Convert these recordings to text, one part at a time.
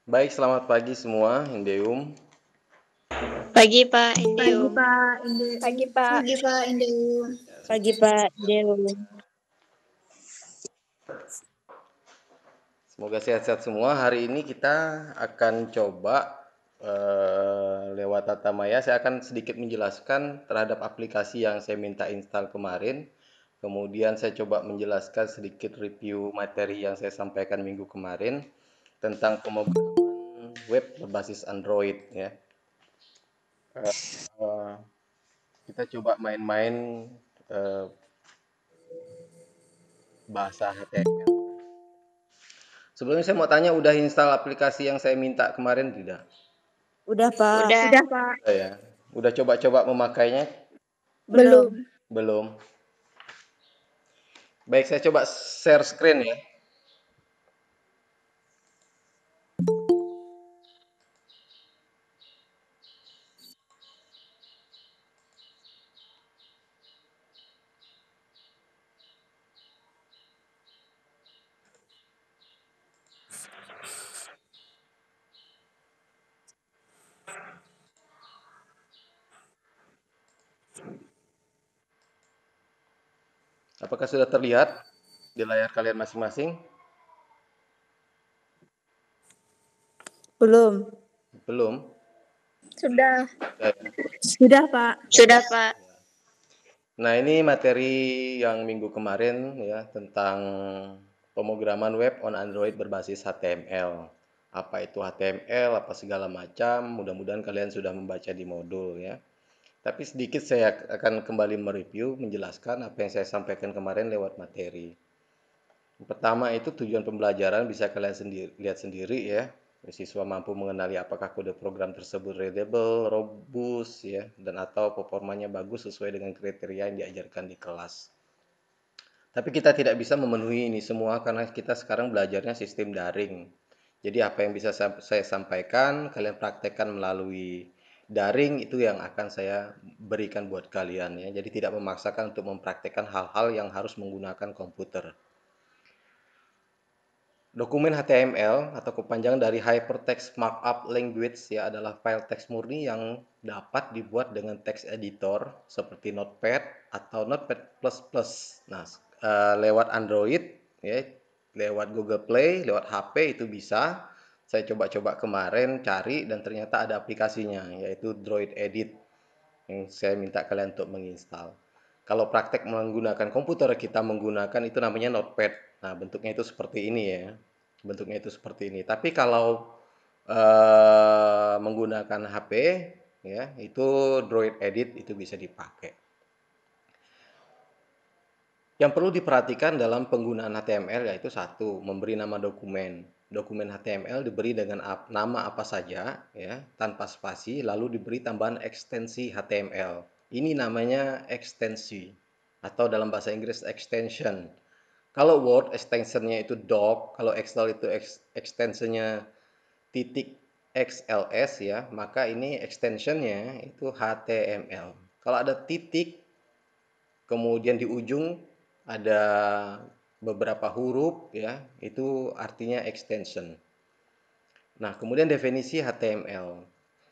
Baik, selamat pagi semua, Indeum. Pagi Pak Pagi Indium. Pak Inde. Pagi Pak. Pagi Pak Inde. Pagi Pak Dewo. Semoga sehat-sehat semua. Hari ini kita akan coba lewat Tata Maya. Saya akan sedikit menjelaskan terhadap aplikasi yang saya minta install kemarin. Kemudian saya coba menjelaskan sedikit review materi yang saya sampaikan minggu kemarin tentang pemrograman web berbasis Android ya. Eh, kita coba main-main bahasa HTML. Sebelumnya saya mau tanya, udah install aplikasi yang saya minta kemarin tidak? Udah Pak. Udah Pak. Udah ya. Udah coba-coba memakainya? Belum. Belum. Baik, saya coba share screen ya. Apakah sudah terlihat di layar kalian masing-masing? Belum. Belum. Sudah. Ya. Sudah Pak. Sudah Pak. Nah, ini materi yang minggu kemarin ya tentang pemrograman web on Android berbasis HTML. Apa itu HTML, apa segala macam. Mudah-mudahan kalian sudah membaca di modul ya. Tapi sedikit saya akan kembali mereview, menjelaskan apa yang saya sampaikan kemarin lewat materi. Pertama itu tujuan pembelajaran bisa kalian lihat sendiri ya. Siswa mampu mengenali apakah kode program tersebut readable, robust ya, dan atau performanya bagus sesuai dengan kriteria yang diajarkan di kelas. Tapi kita tidak bisa memenuhi ini semua karena kita sekarang belajarnya sistem daring. Jadi apa yang bisa saya sampaikan, kalian praktekkan melalui daring itu yang akan saya berikan buat kalian ya. Jadi tidak memaksakan untuk mempraktekkan hal-hal yang harus menggunakan komputer. Dokumen HTML atau kepanjangan dari Hypertext Markup Language ya adalah file teks murni yang dapat dibuat dengan text editor seperti Notepad atau Notepad++. Nah, lewat Android ya, lewat Google Play, lewat HP itu bisa. Saya coba-coba kemarin cari dan ternyata ada aplikasinya yaitu Droid Edit yang saya minta kalian untuk menginstal. Kalau praktek menggunakan komputer, kita menggunakan itu namanya Notepad. Nah, bentuknya itu seperti ini ya. Bentuknya itu seperti ini. Tapi kalau menggunakan HP, ya itu Droid Edit itu bisa dipakai. Yang perlu diperhatikan dalam penggunaan HTML yaitu satu, memberi nama dokumen. Dokumen HTML diberi dengan nama apa saja, ya, tanpa spasi, lalu diberi tambahan ekstensi HTML. Ini namanya ekstensi, atau dalam bahasa Inggris extension. Kalau Word extensionnya itu doc, kalau Excel itu extensionnya titik XLS ya, maka ini extensionnya itu HTML. Kalau ada titik, kemudian di ujung ada beberapa huruf ya, itu artinya extension. Nah, kemudian definisi HTML.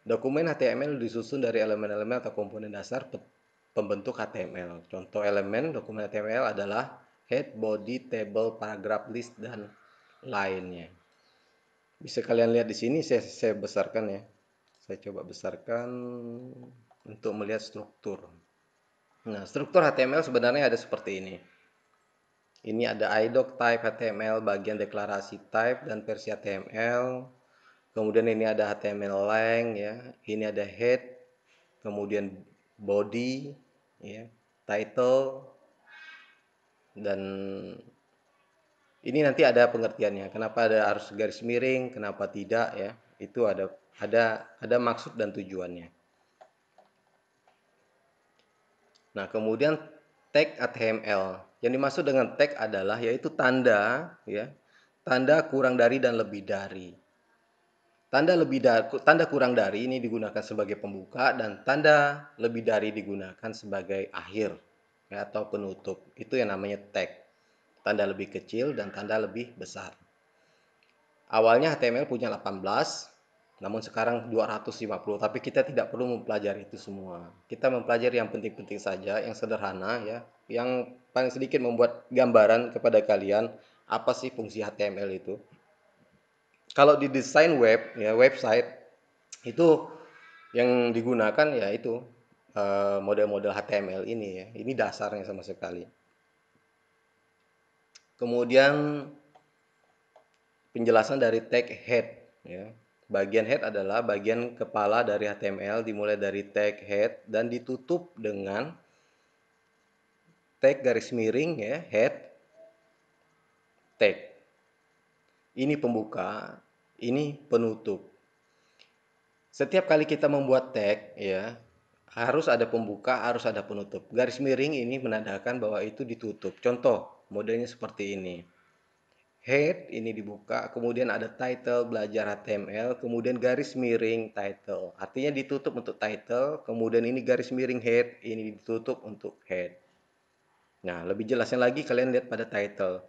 Dokumen HTML disusun dari elemen-elemen atau komponen dasar pembentuk HTML. Contoh elemen dokumen HTML adalah head, body, table, paragraph, list, dan lainnya. Bisa kalian lihat di sini, saya besarkan ya. Saya coba besarkan untuk melihat struktur. Nah, struktur HTML sebenarnya ada seperti ini. Ini ada idoc type HTML, bagian deklarasi type dan versi HTML. Kemudian ini ada HTML length ya. Ini ada head, kemudian body ya, title, dan ini nanti ada pengertiannya. Kenapa harus garis miring, kenapa tidak ya. Itu ada maksud dan tujuannya. Nah, kemudian tag HTML. Yang dimaksud dengan tag adalah yaitu tanda ya. Tanda kurang dari dan lebih dari. Tanda kurang dari ini digunakan sebagai pembuka dan tanda lebih dari digunakan sebagai akhir ya, atau penutup. Itu yang namanya tag. Tanda lebih kecil dan tanda lebih besar. Awalnya HTML punya 18, namun sekarang 250, tapi kita tidak perlu mempelajari itu semua. Kita mempelajari yang penting-penting saja, yang sederhana ya, yang paling sedikit membuat gambaran kepada kalian apa sih fungsi HTML itu. Kalau di desain web ya, website itu yang digunakan ya itu model-model HTML ini ya. Ini dasarnya sama sekali. Kemudian penjelasan dari tag head ya. Bagian head adalah bagian kepala dari HTML, dimulai dari tag head dan ditutup dengan tag garis miring ya, head tag. Ini pembuka, ini penutup. Setiap kali kita membuat tag ya, harus ada pembuka, harus ada penutup. Garis miring ini menandakan bahwa itu ditutup. Contoh, modelnya seperti ini. Head ini dibuka, kemudian ada title belajar HTML, kemudian garis miring title. Artinya ditutup untuk title, kemudian ini garis miring head, ini ditutup untuk head. Nah, lebih jelasnya lagi kalian lihat pada title.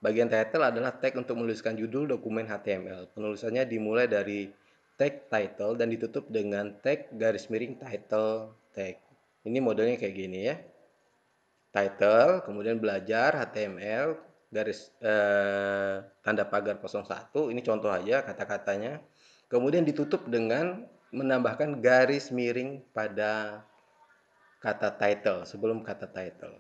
Bagian title adalah tag untuk menuliskan judul dokumen HTML. Penulisannya dimulai dari tag title dan ditutup dengan tag garis miring title tag. Ini modelnya kayak gini ya. Title, kemudian belajar HTML, garis tanda pagar 01, ini contoh aja kata-katanya. Kemudian ditutup dengan menambahkan garis miring pada kata title, sebelum kata title.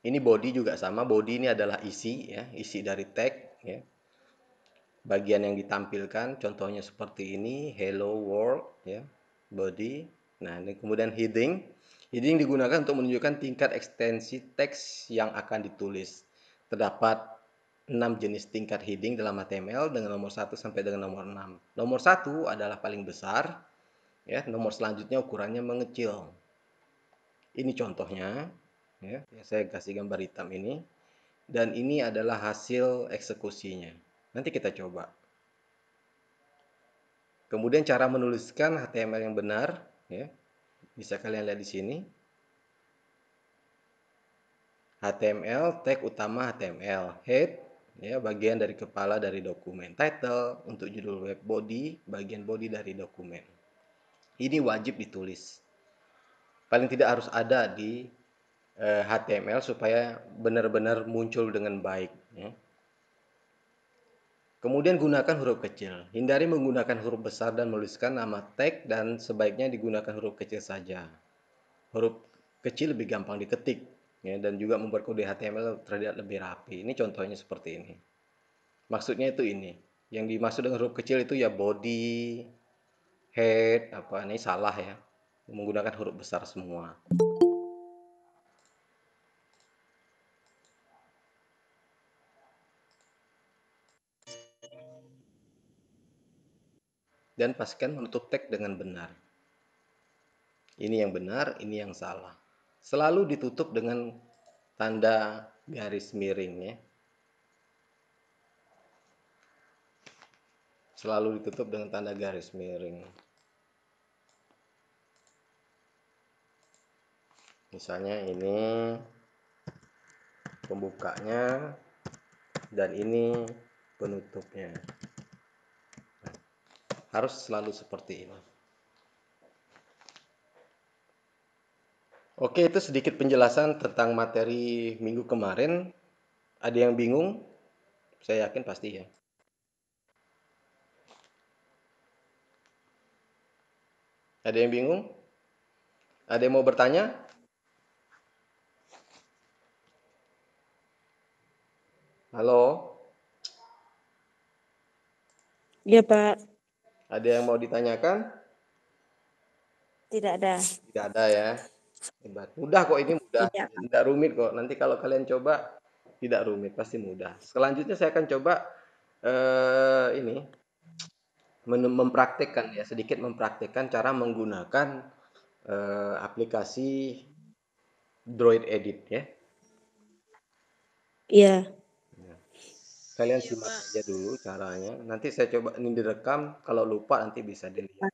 Ini body juga sama, body ini adalah isi ya, isi dari tag ya. Bagian yang ditampilkan contohnya seperti ini, hello world ya, body. Nah, ini kemudian heading. Heading digunakan untuk menunjukkan tingkat ekstensi teks yang akan ditulis. Terdapat 6 jenis tingkat heading dalam HTML dengan nomor 1 sampai dengan nomor 6. Nomor 1 adalah paling besar ya, nomor selanjutnya ukurannya mengecil. Ini contohnya ya, saya kasih gambar hitam ini dan ini adalah hasil eksekusinya. Nanti kita coba. Kemudian cara menuliskan HTML yang benar ya. Bisa kalian lihat di sini. HTML, tag utama HTML, head ya, bagian dari kepala dari dokumen, title untuk judul web, body, bagian body dari dokumen. Ini wajib ditulis. Paling tidak harus ada di HTML supaya benar-benar muncul dengan baik ya. Kemudian gunakan huruf kecil. Hindari menggunakan huruf besar dan menuliskan nama tag dan sebaiknya digunakan huruf kecil saja. Huruf kecil lebih gampang diketik ya, dan juga membuat kode HTML terlihat lebih rapi. Ini contohnya seperti ini. Maksudnya itu ini. Yang dimaksud dengan huruf kecil itu ya body, head, apa ini salah ya. Menggunakan huruf besar semua. Dan pastikan menutup tag dengan benar. Ini yang benar, ini yang salah. Selalu ditutup dengan tanda garis miring ya. Selalu ditutup dengan tanda garis miring. Misalnya ini pembukanya dan ini penutupnya. Harus selalu seperti ini. Oke, itu sedikit penjelasan tentang materi minggu kemarin. Ada yang bingung? Saya yakin pasti ya. Ada yang bingung? Ada yang mau bertanya? Halo? Iya, Pak. Ada yang mau ditanyakan? Tidak ada. Tidak ada ya. Hebat. Mudah kok, ini mudah. Tidak. Tidak rumit kok. Nanti kalau kalian coba tidak rumit, pasti mudah. Selanjutnya saya akan coba ini mempraktekkan ya, sedikit mempraktekkan cara menggunakan aplikasi Droid Edit ya. Iya. Kalian simak aja dulu caranya. Nanti saya coba ini direkam. Kalau lupa nanti bisa dilihat.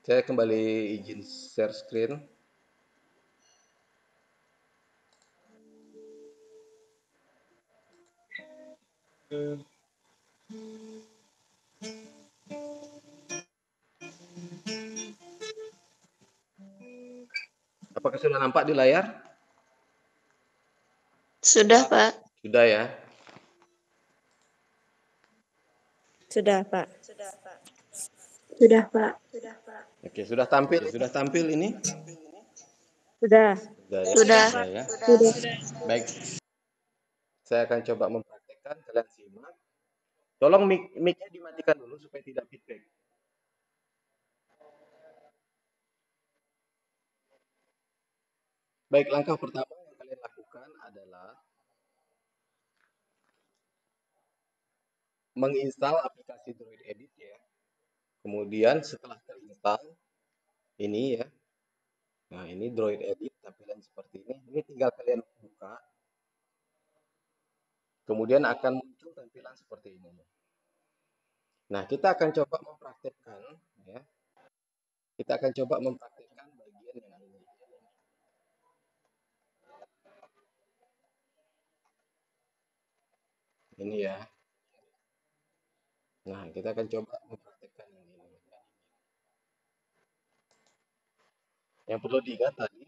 Saya kembali izin share screen. Apakah sudah nampak di layar? Sudah, Pak. Sudah ya. Sudah, Pak. Sudah, Pak. Oke, sudah tampil. Sudah tampil ini? Sudah. Sudah ya. Sudah. Sudah ya. Sudah. Baik. Saya akan coba mempraktekkan, kalian simak. Tolong mic-nya dimatikan dulu supaya tidak feedback. Baik, langkah pertama yang kalian lakukan adalah menginstal aplikasi Droid Edit ya. Kemudian setelah terinstall ini ya. Nah, ini Droid Edit tampilan seperti ini. Ini tinggal kalian buka. Kemudian akan muncul tampilan seperti ini. Nah, kita akan coba mempraktekkan ya. Kita akan coba mempraktekkan bagian yang ini. Ini ya. Nah, kita akan coba mempraktekkan yang ini. Yang perlu diingat tadi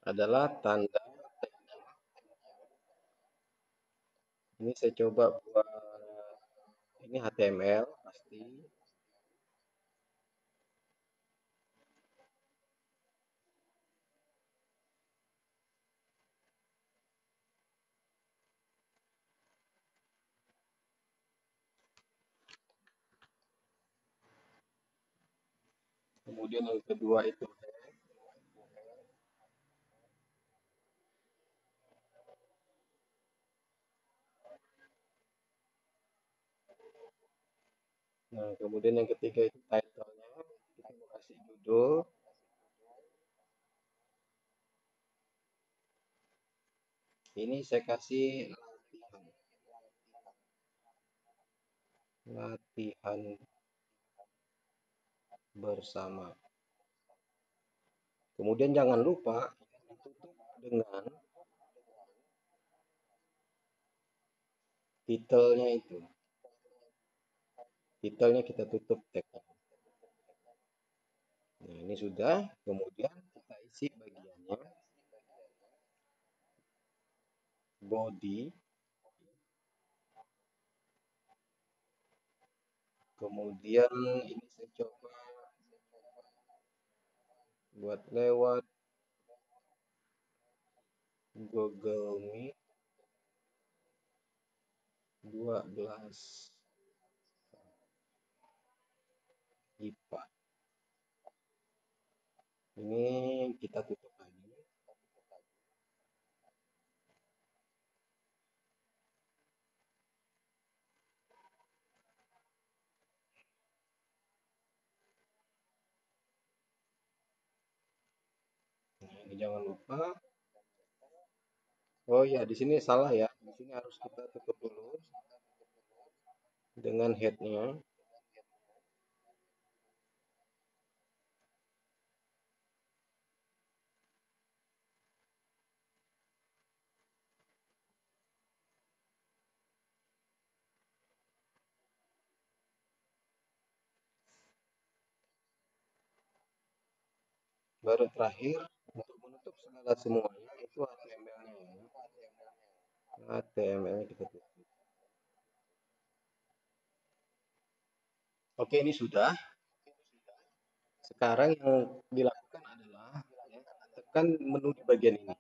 adalah tanda. Ini saya coba buat ini HTML pasti. Kemudian yang kedua itu nah, kemudian yang ketiga itu title-nya. Kita mau kasih judul. Ini saya kasih latihan bersama. Kemudian jangan lupa ditutup dengan titelnya itu. Titelnya kita tutup tagnya. Nah, ini sudah. Kemudian kita isi bagiannya. Body. Kemudian ini saya coba buat lewat Google Meet 12 IPA. Ini kita tutup lagi. Nah, ini jangan lupa. Oh ya, di sini salah ya. Di sini harus kita tutup dulu dengan headnya. Baru terakhir untuk menutup segala semuanya itu HTML-nya. HTML-nya kita tutup. Oke, ini sudah. Sekarang yang dilakukan adalah tekan menu di bagian ini.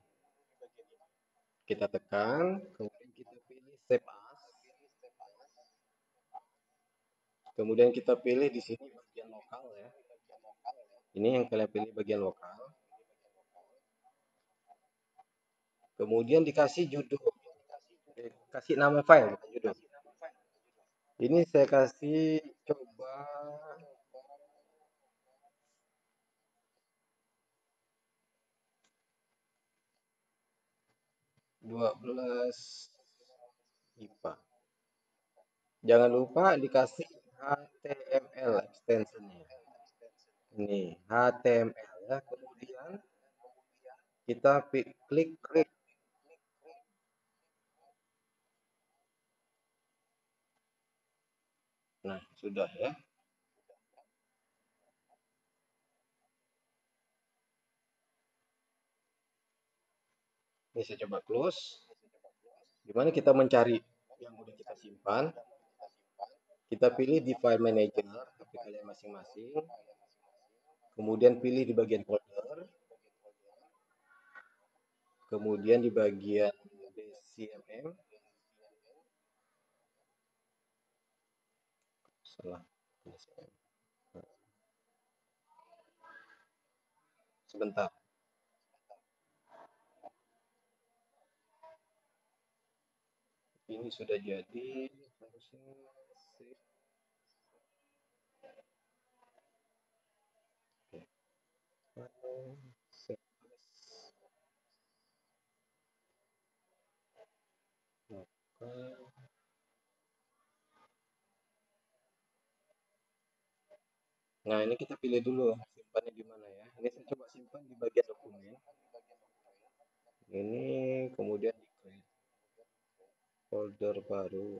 Kita tekan, kemudian kita pilih Save As. Kemudian kita pilih di sini bagian lokal ya. Ini yang kalian pilih bagian lokal. Kemudian dikasih judul. Kasih nama file, bukan judul. Ini saya kasih coba 12 IPA. Jangan lupa dikasih HTML extensionnya. Ini HTML ya. Kemudian kita klik create. Nah, sudah ya. Ini saya coba close. Gimana kita mencari yang udah kita simpan? Kita pilih di file manager HP kalian masing-masing. Kemudian pilih di bagian folder. Kemudian di bagian DCMM. Salah. Sebentar. Ini sudah jadi. Harusnya save. Save. Nah, ini kita pilih dulu simpannya di mana ya. Ini saya coba simpan di bagian dokumen. Ini kemudian di create folder baru.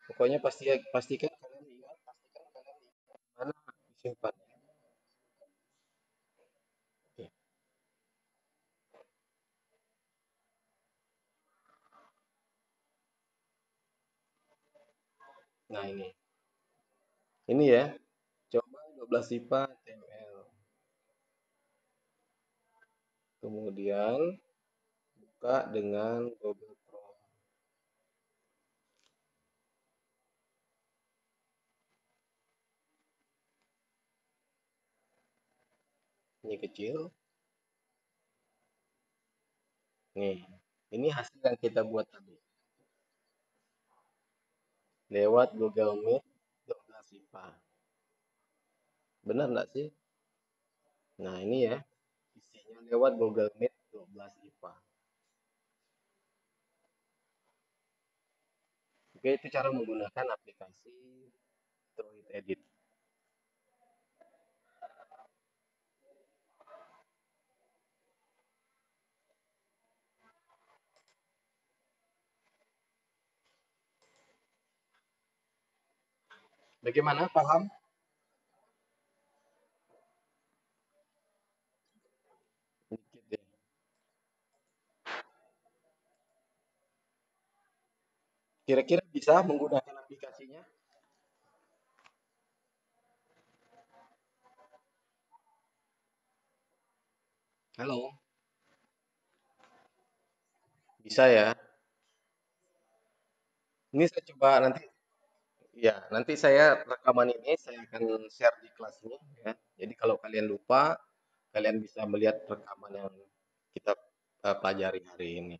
Pokoknya pastikan kalian ingat mana disimpan. Oke. Nah, ini ya. Coba 12 IPA HTML. Kemudian buka dengan Google Chrome. Ini kecil. Nih, ini hasil yang kita buat tadi. Lewat Google Meet 12 IPA. Benar nggak sih? Nah, ini ya. Isinya lewat Google Meet 12 IPA. Oke, itu cara menggunakan aplikasi Droid Edit. Bagaimana? Paham? Dikit deh. Kira-kira bisa menggunakan aplikasinya? Halo? Bisa ya? Ini saya coba nanti. Ya, nanti saya rekaman ini saya akan share di kelas ini ya. Jadi kalau kalian lupa, kalian bisa melihat rekaman yang kita pelajari hari ini.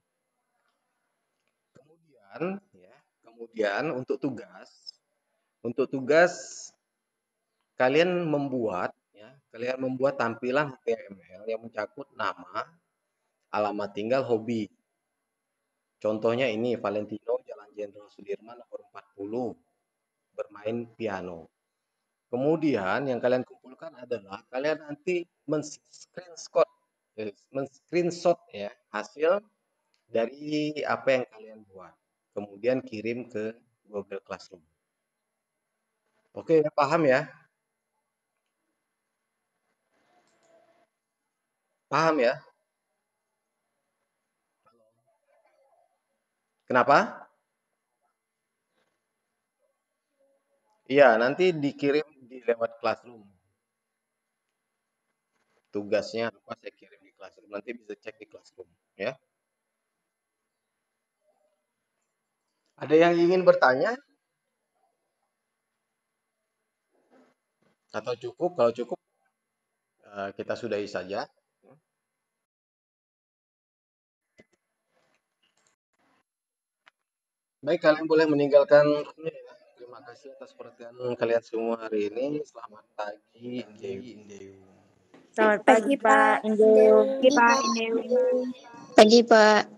Kemudian untuk tugas kalian membuat tampilan HTML yang mencakup nama, alamat tinggal, hobi. Contohnya ini Valentino Jalan Jenderal Sudirman nomor 40 bermain piano. Kemudian yang kalian kumpulkan adalah kalian nanti men-screenshot ya hasil dari apa yang kalian buat. Kemudian kirim ke Google Classroom. Oke, paham ya? Paham ya? Kenapa? Iya, nanti dikirim di lewat Classroom. Tugasnya apa saya kirim di Classroom. Nanti bisa cek di Classroom ya. Ada yang ingin bertanya atau cukup? Kalau cukup kita sudahi saja. Baik, kalian boleh meninggalkan ini ya. Terima kasih atas perhatian kalian semua hari ini. Selamat pagi, Indew. Selamat Pagi, pagi, Pak Pak. Indeu. Pagi, Pak. Indeu. Pagi, Pak.